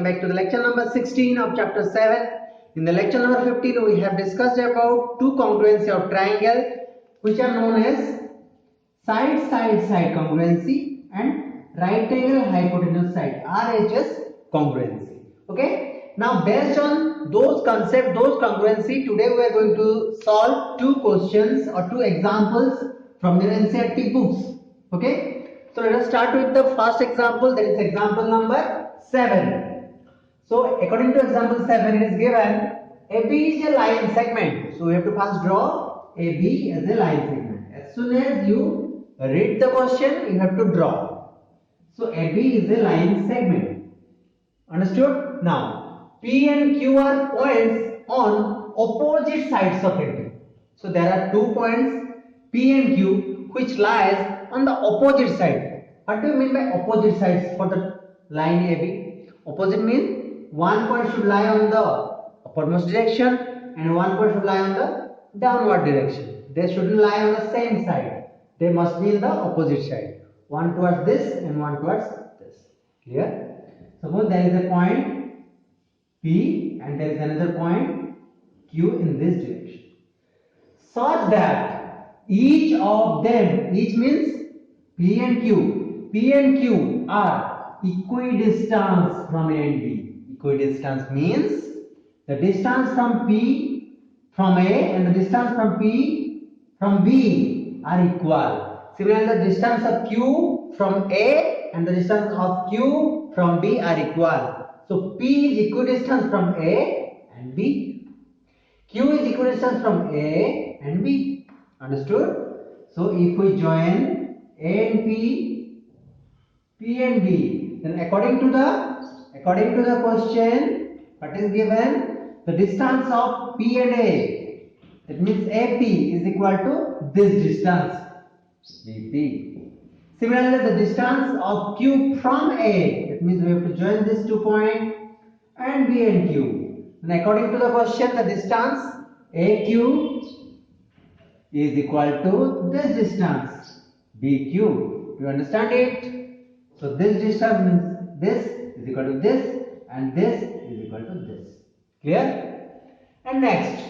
back to the lecture number 16 of chapter 7. In the lecture number 15, we have discussed about two congruency of triangle, which are known as side congruency and right angle hypotenuse side, RHS congruency. Okay. Now, based on those concepts, those congruency, today we are going to solve two questions or two examples from your NCERT books. Okay. So let us start with the first example, that is example number 7. So according to example 7, it is given AB is a line segment. So we have to first draw AB as a line segment. As soon as you read the question, you have to draw. So AB is a line segment. Understood? Now P and Q are points on opposite sides of AB. So there are 2 points P and Q which lies on the opposite side. What do you mean by opposite sides for the line AB? Opposite means one point should lie on the uppermost direction and one point should lie on the downward direction. They shouldn't lie on the same side. They must be in the opposite side. One towards this and one towards this. Clear? Suppose there is a point P and there is another point Q in this direction. Such that each of them, each means P and Q are equidistant from A and B. Equidistant means the distance from P from A and the distance from P from B are equal. Similarly, the distance of Q from A and the distance of Q from B are equal. So P is equidistant from A and B. Q is equidistant from A and B. Understood? So if we join A and P and B, then according to the question, what is given? The distance of P and A, that means AP is equal to this distance, BP. Similarly, the distance of Q from A, that means we have to join these 2 points, and B and Q. And according to the question, the distance AQ is equal to this distance, BQ. Do you understand it? So this distance means this is equal to this and this is equal to this. Clear? And next,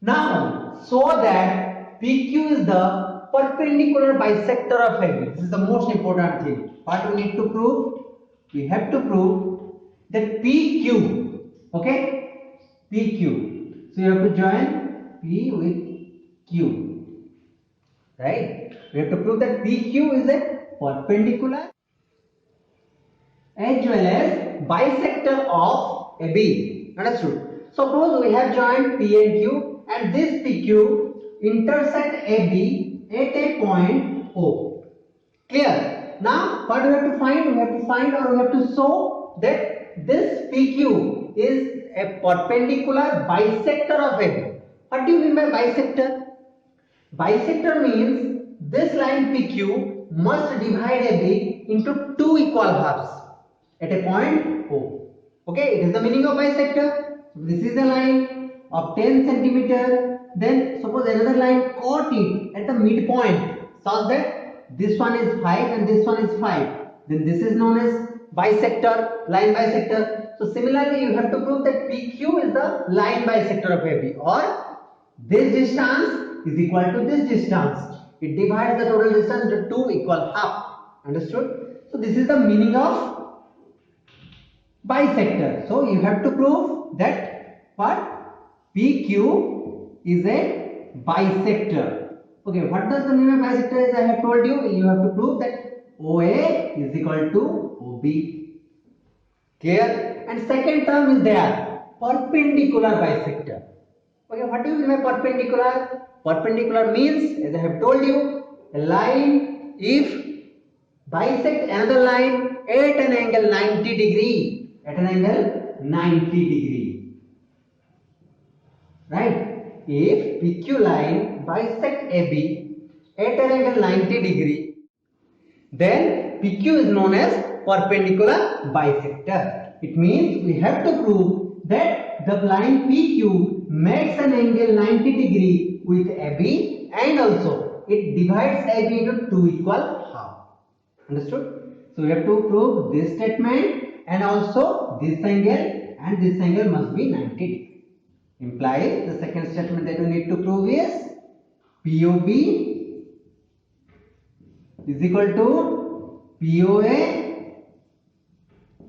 now show that PQ is the perpendicular bisector of AB. This is the most important thing. What we need to prove? We have to prove that PQ, okay? PQ. So you have to join P with Q, right? We have to prove that PQ is a perpendicular as well as bisector of AB. Understood? Suppose we have joined P and Q and this PQ intersect AB at a point O. Clear? Now what do we have to find? We have to find or we have to show that this PQ is a perpendicular bisector of AB. What do you mean by bisector? Bisector means this line PQ must divide AB into 2 equal halves at a point O. Okay, it is the meaning of bisector. This is a line of 10 centimeter. Then suppose another line caught it at the midpoint such that this one is 5 and this one is 5. Then this is known as bisector, line bisector. So similarly, you have to prove that PQ is the line bisector of AB, or this distance is equal to this distance. It divides the total distance into 2 equal half. Understood? So this is the meaning of bisector. So you have to prove that what? PQ is a bisector. Okay, what does the meaning of bisector is? I have told you, you have to prove that OA is equal to OB. Clear? And second term is there, perpendicular bisector. Okay, what do you mean by perpendicular? Perpendicular means, as I have told you, a line if bisect another line at an angle 90 degree, at an angle 90 degree, right? If PQ line bisect AB at an angle 90 degree, then PQ is known as perpendicular bisector. It means we have to prove that the line PQ makes an angle 90 degree with AB and also it divides AB into 2 equal half. Understood? So we have to prove this statement and also this angle and this angle must be 90 degree. Implies the second statement that we need to prove is POB is equal to POA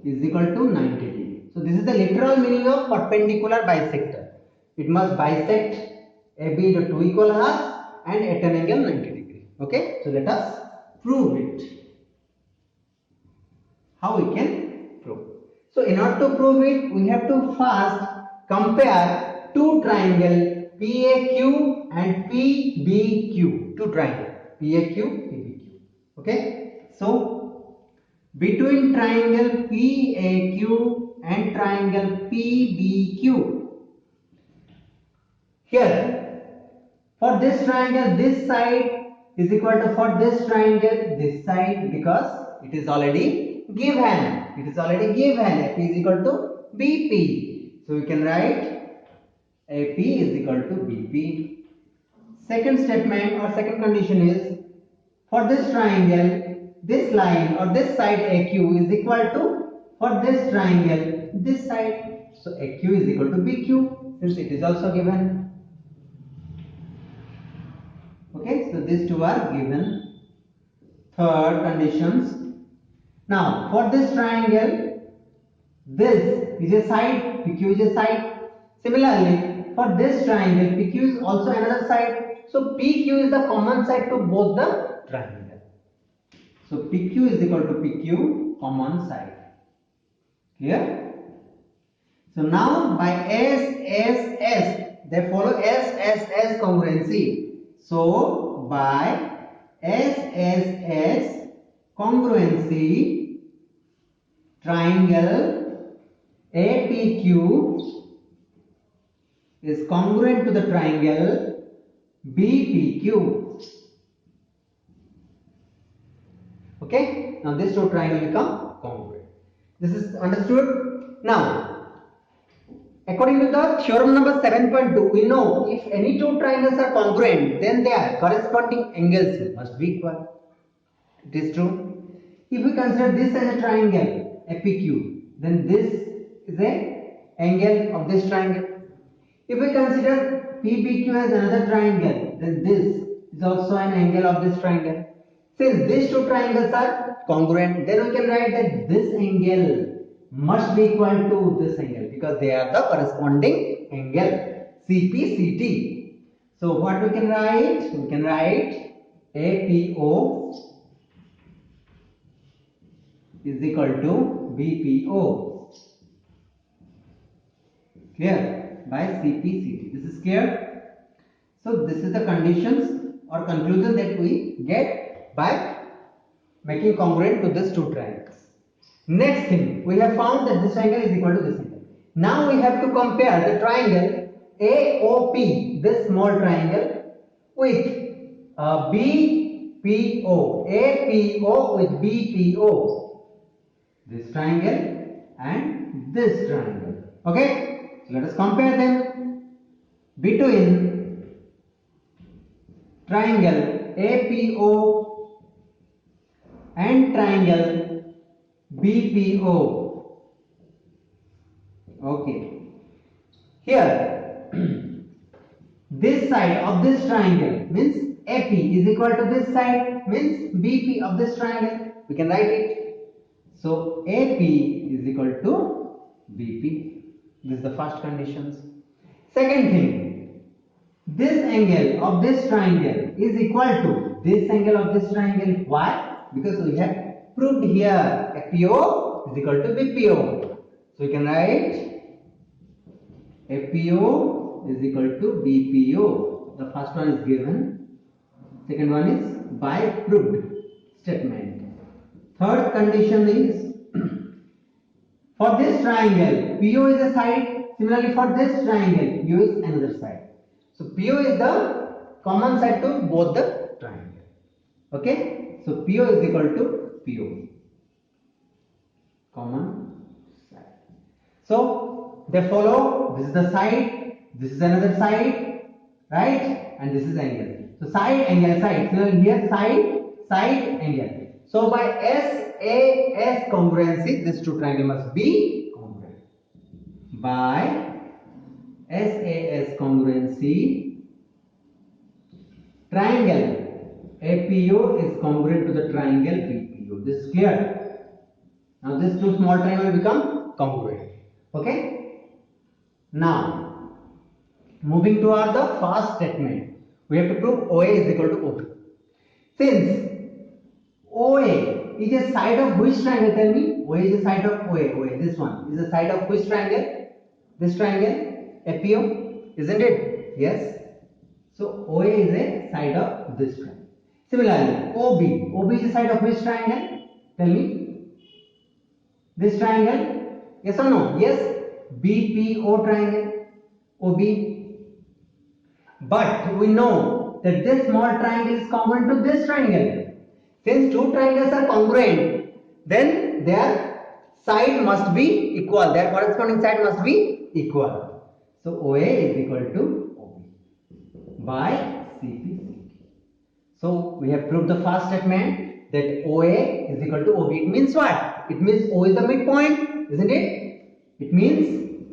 is equal to 90 degree. So this is the literal meaning of perpendicular bisector. It must bisect AB into two equal halves and at an angle 90 degree. Okay, so let us prove it. How we can prove? So in order to prove it, we have to first compare two triangle PAQ and PBQ. Two triangle PAQ, PBQ. Okay, so between triangle PAQ and triangle PBQ, here for this triangle this side is equal to for this triangle this side, because it is already given. It is already given. AP is equal to BP. So we can write AP is equal to BP. Second statement or second condition is for this triangle this line or this side AQ is equal to for this triangle this side. So AQ is equal to BQ, since it is also given. Okay, so these two are given. Third conditions. Now for this triangle, this is a side, PQ is a side. Similarly, for this triangle, PQ is also another side. So PQ is the common side to both the triangle. So PQ is equal to PQ, common side. Clear? So now by SSS, they follow SSS congruency. So by SSS congruency, triangle APQ is congruent to the triangle BPQ. Okay, now this two triangle become congruent. This is understood. Now according to the theorem number 7.2, we know if any two triangles are congruent, then their corresponding angles must be equal. It is true. If we consider this as a triangle APQ, then this is a angle of this triangle. If we consider PBQ as another triangle, then this is also an angle of this triangle. Since these two triangles are congruent, then we can write that this angle must be equal to this angle, because they are the corresponding angle CPCT. So what we can write? We can write APO is equal to BPO. Clear? By CPCT. This is clear? So this is the conditions or conclusion that we get by making congruent to these two triangles. Next thing, we have found that this triangle is equal to this angle. Now we have to compare the triangle AOP, this small triangle, with BPO, APO with BPO, this triangle and this triangle. Okay, so let us compare them. Between triangle APO and triangle BPO. Okay, here this side of this triangle means AP is equal to this side means BP of this triangle. We can write it. So AP is equal to BP. This is the first conditions. Second thing, this angle of this triangle is equal to this angle of this triangle. Why? Because we have proved here APO is equal to BPO. So we can write APO is equal to BPO. The first one is given. Second one is by proved statement. Third condition is for this triangle PO is a side. Similarly for this triangle PO is another side. So PO is the common side to both the triangle. Okay. So PO is equal to PO, common side. So they follow, this is the side, this is another side, right? And this is angle. So side, angle, side. So here side, angle. So by SAS congruency, this two triangle must be congruent. By SAS congruency, triangle APO is congruent to the triangle BPO. This is clear. Now these two small triangles become congruent. Okay. Now moving toward the first statement, we have to prove OA is equal to OB. Since OA is a side of which triangle? Tell me. OA is a side of OA. This one is a side of which triangle? This triangle APO, isn't it? Yes. So OA is a side of this triangle. Similarly, OB is a side of which triangle? Tell me. This triangle? Yes or no? Yes. BPO triangle. OB. But we know that this small triangle is congruent to this triangle. Since two triangles are congruent, then their side must be equal. Their corresponding side must be equal. So OA is equal to OB by CP. So we have proved the first statement that OA is equal to OB. It means what? It means O is the midpoint, isn't it? It means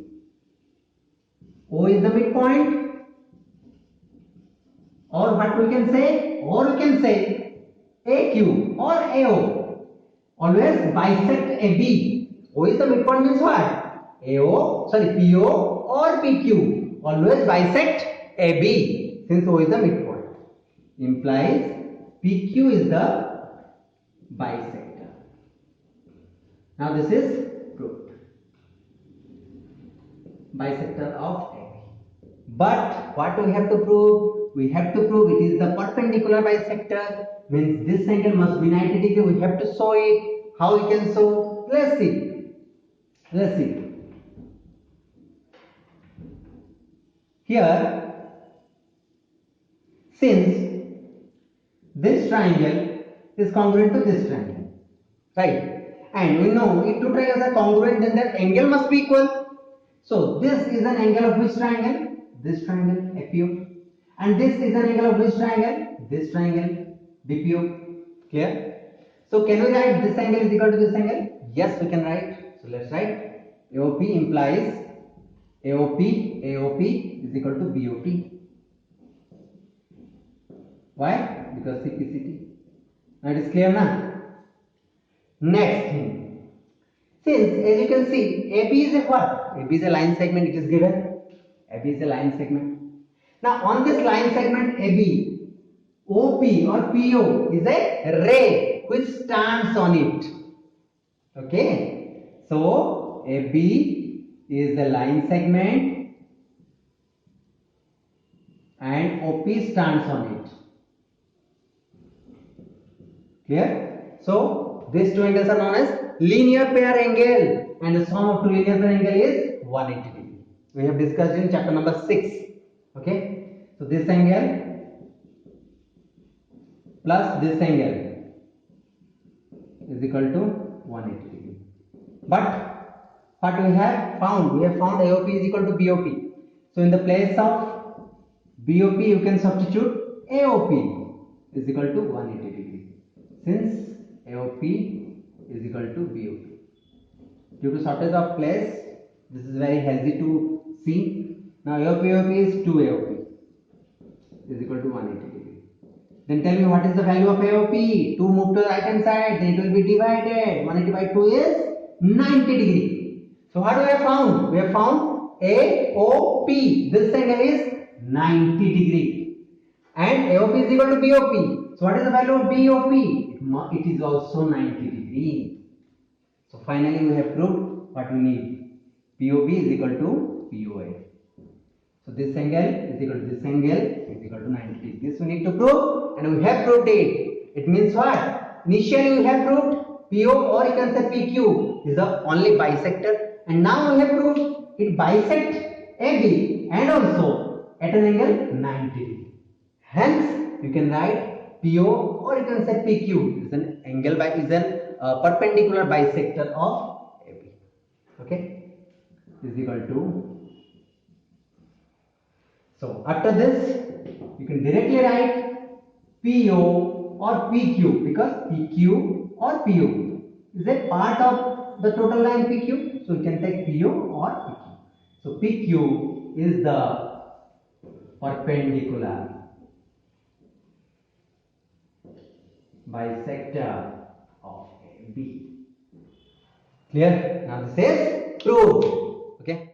O is the midpoint. Or what we can say? Or we can say AQ or AO always bisect AB. O is the midpoint means what? PO or PQ always bisect AB, since O is the midpoint. Implies PQ is the bisector. Now this is proved. Bisector of AB. But what we have to prove? We have to prove it is the perpendicular bisector, means this angle must be 90 degree. We have to show it. How we can show? Let's see. Let's see. Here, since this triangle is congruent to this triangle, right? And we know if two triangles are congruent, then their angle must be equal. So this is an angle of which triangle? This triangle, APO. And this is an angle of which triangle? This triangle, BPO. Clear? So can we write this angle is equal to this angle? Yes, we can write. So let's write AOP implies AOP is equal to BOP. Why? Because CPCT. Now it is clear now. Next thing. Since as you can see, AB is a what? AB is a line segment, it is given. AB is a line segment. Now on this line segment AB, OP or PO is a ray which stands on it. Okay. So AB is a line segment and OP stands on it. Clear? So these two angles are known as linear pair angle, and the sum of two linear pair angle is 180 degree. We have discussed in chapter number 6. Okay, so this angle plus this angle is equal to 180 degree. But what we have found? We have found AOP is equal to BOP. So in the place of BOP, you can substitute AOP is equal to 180 degree. Since AOP is equal to BOP. Due to shortage of place, this is very healthy to see. Now AOP is 2 AOP is equal to 180 degree. Then tell me what is the value of AOP? 2 move to the right hand side, then it will be divided. 180 by 2 is 90 degree. So what we have found? We have found AOP. This angle is 90 degree. And AOP is equal to BOP. So what is the value of BOP? It is also 90 degree. So finally we have proved what we need. POB is equal to POA. So this angle is equal to this angle is equal to 90 degree. This we need to prove, and we have proved it. It means what? Initially we have proved PO, or you can say PQ is the only bisector, and now we have proved it bisects AB and also at an angle 90 degree. Hence you can write PO, or you can say PQ is an angle perpendicular bisector of AB. Okay, is equal to. So after this, you can directly write PO or PQ, because PQ or PO. Is it part of the total line PQ? So we can take PO or PQ. So PQ is the perpendicular bisector of AB. Clear? Now this is proved. Okay.